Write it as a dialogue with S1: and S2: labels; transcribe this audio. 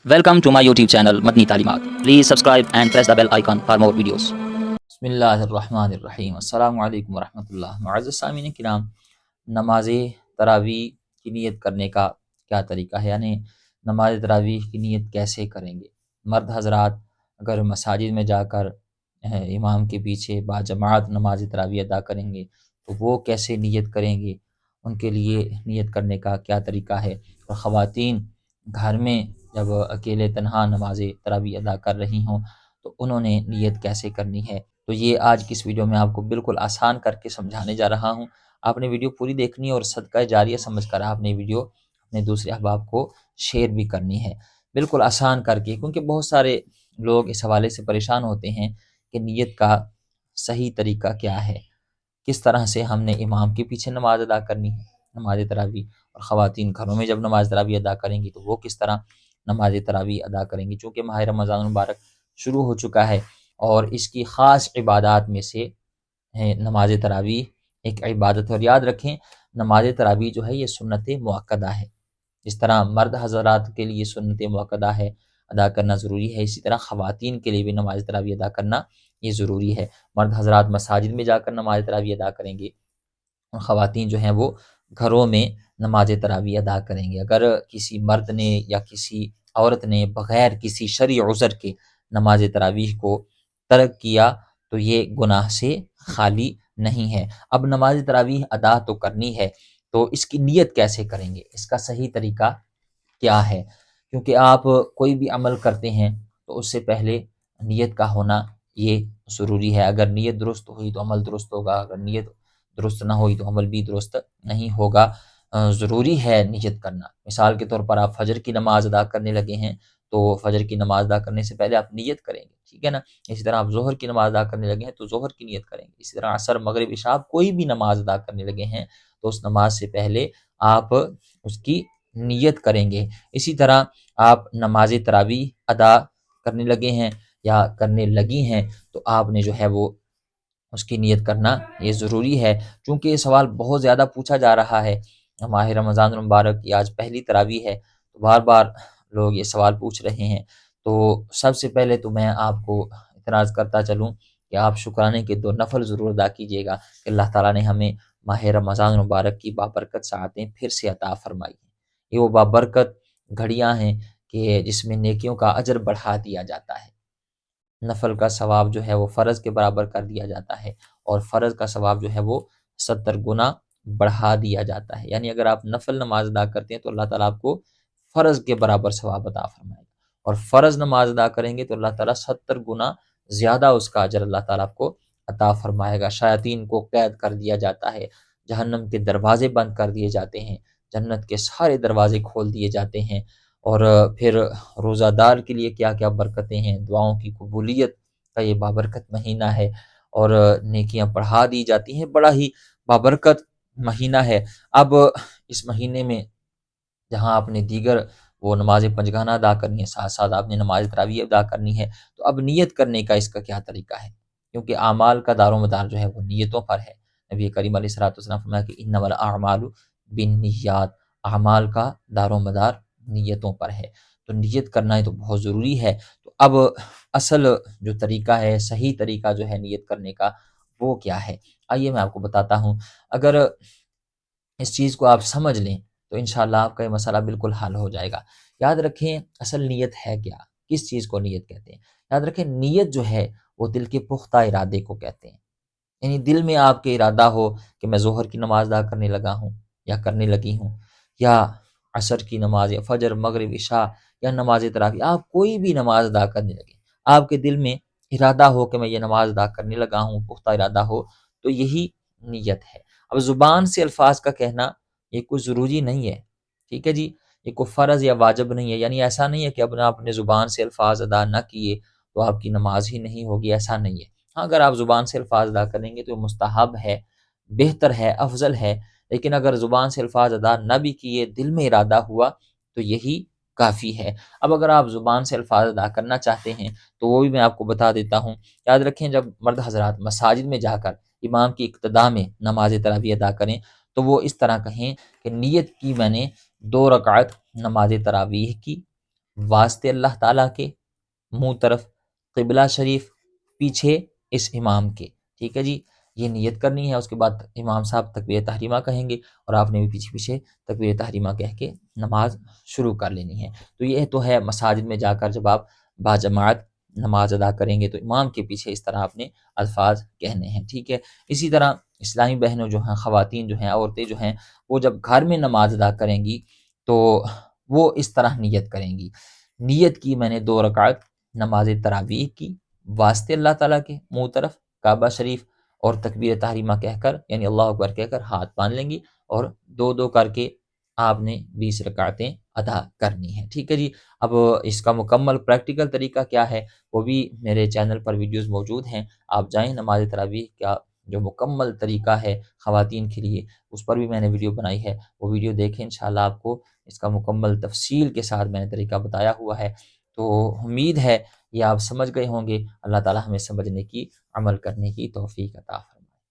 S1: Welcome to my YouTube channel Madni Talimat. Please subscribe and press the bell icon for more videos.
S2: بسم اللہ الرحمن الرحیم۔ السلام علیکم ورحمۃ اللہ۔ معزز سامعین کرام، نماز تراویح کی نیت کرنے کا کیا طریقہ ہے، یعنی نماز تراویح کی نیت کیسے کریں گے؟ مرد حضرات اگر مساجد میں جا کر امام کے پیچھے با جماعت نماز تراویح ادا کریں گے تو وہ کیسے نیت کریں گے، ان کے لیے نیت کرنے کا کیا طریقہ ہے؟ اور خواتین گھر میں جب اکیلے تنہا نماز تراویح ادا کر رہی ہوں تو انہوں نے نیت کیسے کرنی ہے؟ تو یہ آج کی اس ویڈیو میں آپ کو بالکل آسان کر کے سمجھانے جا رہا ہوں۔ آپ نے ویڈیو پوری دیکھنی ہے اور صدقہ جاریہ سمجھ کر آپ نے ویڈیو اپنے دوسرے احباب کو شیئر بھی کرنی ہے، بالکل آسان کر کے، کیونکہ بہت سارے لوگ اس حوالے سے پریشان ہوتے ہیں کہ نیت کا صحیح طریقہ کیا ہے، کس طرح سے ہم نے امام کے پیچھے نماز ادا کرنی ہے نماز تراویح، اور خواتین گھروں میں جب نماز تراویح ادا کریں گی تو وہ کس طرح نماز تراویح ادا کریں گی، چونکہ ماہ رمضان المبارک شروع ہو چکا ہے اور اس کی خاص عبادات میں سے ہے نماز تراویح ایک عبادت۔ اور یاد رکھیں نماز تراویح جو ہے یہ سنت مؤکدہ ہے، جس طرح مرد حضرات کے لیے سنت مؤکدہ ہے ادا کرنا ضروری ہے، اسی طرح خواتین کے لیے بھی نماز تراویح ادا کرنا یہ ضروری ہے۔ مرد حضرات مساجد میں جا کر نماز تراویح ادا کریں گے اور خواتین جو ہیں وہ گھروں میں نماز تراویح ادا کریں گے۔ اگر کسی مرد نے یا کسی عورت نے بغیر کسی شرعی عذر کے نماز تراویح کو ترک کیا تو یہ گناہ سے خالی نہیں ہے۔ اب نماز تراویح ادا تو کرنی ہے تو اس کی نیت کیسے کریں گے، اس کا صحیح طریقہ کیا ہے؟ کیونکہ آپ کوئی بھی عمل کرتے ہیں تو اس سے پہلے نیت کا ہونا یہ ضروری ہے۔ اگر نیت درست ہوئی تو عمل درست ہوگا، اگر نیت درست نہ ہوئی تو عمل بھی درست نہیں ہوگا۔ ضروری ہے نیت کرنا۔ مثال کے طور پر آپ فجر کی نماز ادا کرنے لگے ہیں تو فجر کی نماز ادا کرنے سے پہلے آپ نیت کریں گے، ٹھیک ہے نا؟ اسی طرح آپ ظہر کی نماز ادا کرنے لگے ہیں تو ظہر کی نیت کریں گے، اسی طرح عصر مغرب عشاء کوئی بھی نماز ادا کرنے لگے ہیں تو اس نماز سے پہلے آپ اس کی نیت کریں گے۔ اسی طرح آپ نماز تراویح ادا کرنے لگے ہیں یا کرنے لگی ہیں تو آپ نے جو ہے وہ اس کی نیت کرنا یہ ضروری ہے، چونکہ یہ سوال بہت زیادہ پوچھا جا رہا ہے۔ ماہ رمضان المبارک کی آج پہلی تراویح ہے تو بار بار لوگ یہ سوال پوچھ رہے ہیں، تو سب سے پہلے تو میں آپ کو اعتراض کرتا چلوں کہ آپ شکرانے کے 2 نفل ضرور ادا کیجیے گا کہ اللہ تعالیٰ نے ہمیں ماہ رمضان المبارک کی بابرکت ساعتیں پھر سے عطا فرمائی ہیں۔ یہ وہ بابرکت گھڑیاں ہیں کہ جس میں نیکیوں کا اجر بڑھا دیا جاتا ہے، نفل کا ثواب جو ہے وہ فرض کے برابر کر دیا جاتا ہے اور فرض کا ثواب جو ہے وہ 70 گنا بڑھا دیا جاتا ہے۔ یعنی اگر آپ نفل نماز ادا کرتے ہیں تو اللہ تعالیٰ آپ کو فرض کے برابر ثواب عطا فرمائے گا، اور فرض نماز ادا کریں گے تو اللہ تعالیٰ 70 گنا زیادہ اس کا اجر اللہ تعالیٰ آپ کو عطا فرمائے گا۔ شیاطین کو قید کر دیا جاتا ہے، جہنم کے دروازے بند کر دیے جاتے ہیں، جنت کے سارے دروازے کھول دیے جاتے ہیں، اور پھر روزہ دار کے لیے کیا کیا برکتیں ہیں، دعاؤں کی قبولیت کا یہ بابرکت مہینہ ہے اور نیکیاں بڑھا دی جاتی ہیں، بڑا ہی بابرکت مہینہ ہے۔ اب اس مہینے میں جہاں آپ نے دیگر وہ نماز پنجگانہ ادا کرنی ہے، ساتھ ساتھ آپ نے نماز تراویح ادا کرنی ہے، تو اب نیت کرنے کا اس کا کیا طریقہ ہے؟ کیونکہ اعمال کا دار و مدار جو ہے وہ نیتوں پر ہے۔ نبی کریم علیہ الصلوۃ والسلام فرمایا کہ انما الاعمال بالنیات، اعمال کا دار و مدار نیتوں پر ہے، تو نیت کرنا تو بہت ضروری ہے۔ تو اب اصل جو طریقہ ہے، صحیح طریقہ جو ہے نیت کرنے کا وہ کیا ہے؟ آئیے میں آپ کو بتاتا ہوں۔ اگر اس چیز کو آپ سمجھ لیں تو انشاءاللہ آپ کا یہ مسئلہ بالکل حل ہو جائے گا۔ یاد رکھیں اصل نیت ہے کیا، کس چیز کو نیت کہتے ہیں؟ یاد رکھیں نیت جو ہے وہ دل کے پختہ ارادے کو کہتے ہیں، یعنی دل میں آپ کے ارادہ ہو کہ میں ظہر کی نماز ادا کرنے لگا ہوں یا کرنے لگی ہوں، یا عصر کی نماز یا فجر مغرب عشاء یا نماز تراویح، آپ کوئی بھی نماز ادا کرنے لگے، آپ کے دل میں ارادہ ہو کہ میں یہ نماز ادا کرنے لگا ہوں، پختہ ارادہ ہو، تو یہی نیت ہے۔ اب زبان سے الفاظ کا کہنا یہ کوئی ضروری نہیں ہے، ٹھیک ہے جی، یہ کوئی فرض یا واجب نہیں ہے، یعنی ایسا نہیں ہے کہ اب آپ نے زبان سے الفاظ ادا نہ کیے تو آپ کی نماز ہی نہیں ہوگی، ایسا نہیں ہے۔ ہاں اگر آپ زبان سے الفاظ ادا کریں گے تو مستحب ہے، بہتر ہے، افضل ہے، لیکن اگر زبان سے الفاظ ادا نہ بھی کیے، دل میں ارادہ ہوا تو یہی کافی ہے۔ اب اگر آپ زبان سے الفاظ ادا کرنا چاہتے ہیں تو وہ بھی میں آپ کو بتا دیتا ہوں۔ یاد رکھیں جب مرد حضرات مساجد میں جا کر امام کی اقتداء میں نماز تراویح ادا کریں تو وہ اس طرح کہیں کہ نیت کی میں نے 2 رکعت نماز تراویح کی واسطے اللہ تعالیٰ کے، منہ طرف قبلہ شریف، پیچھے اس امام کے، ٹھیک ہے جی، یہ نیت کرنی ہے۔ اس کے بعد امام صاحب تکبیر تحریمہ کہیں گے اور آپ نے بھی پیچھے پیچھے تکبیر تحریمہ کہہ کے نماز شروع کر لینی ہے۔ تو یہ تو ہے مساجد میں جا کر جب آپ باجماعت نماز ادا کریں گے تو امام کے پیچھے اس طرح اپنے الفاظ کہنے ہیں، ٹھیک ہے۔ اسی طرح اسلامی بہنوں جو ہیں، خواتین جو ہیں، عورتیں جو ہیں، وہ جب گھر میں نماز ادا کریں گی تو وہ اس طرح نیت کریں گی، نیت کی میں نے 2 رکعت نماز تراویح کی واسطے اللہ تعالیٰ کے، منہ طرف کعبہ شریف، اور تکبیر تحریمہ کہہ کر یعنی اللہ اکبر کہہ کر ہاتھ باندھ لیں گی، اور 2 کر کے آپ نے 20 رکعتیں ادا کرنی ہیں، ٹھیک ہے جی۔ اب اس کا مکمل پریکٹیکل طریقہ کیا ہے وہ بھی میرے چینل پر ویڈیوز موجود ہیں، آپ جائیں، نماز تراویح کا جو مکمل طریقہ ہے خواتین کے لیے اس پر بھی میں نے ویڈیو بنائی ہے، وہ ویڈیو دیکھیں، انشاءاللہ آپ کو اس کا مکمل تفصیل کے ساتھ میں نے طریقہ بتایا ہوا ہے۔ تو امید ہے یہ آپ سمجھ گئے ہوں گے۔ اللہ تعالی ہمیں سمجھنے کی، عمل کرنے کی توفیق عطا فرمائے۔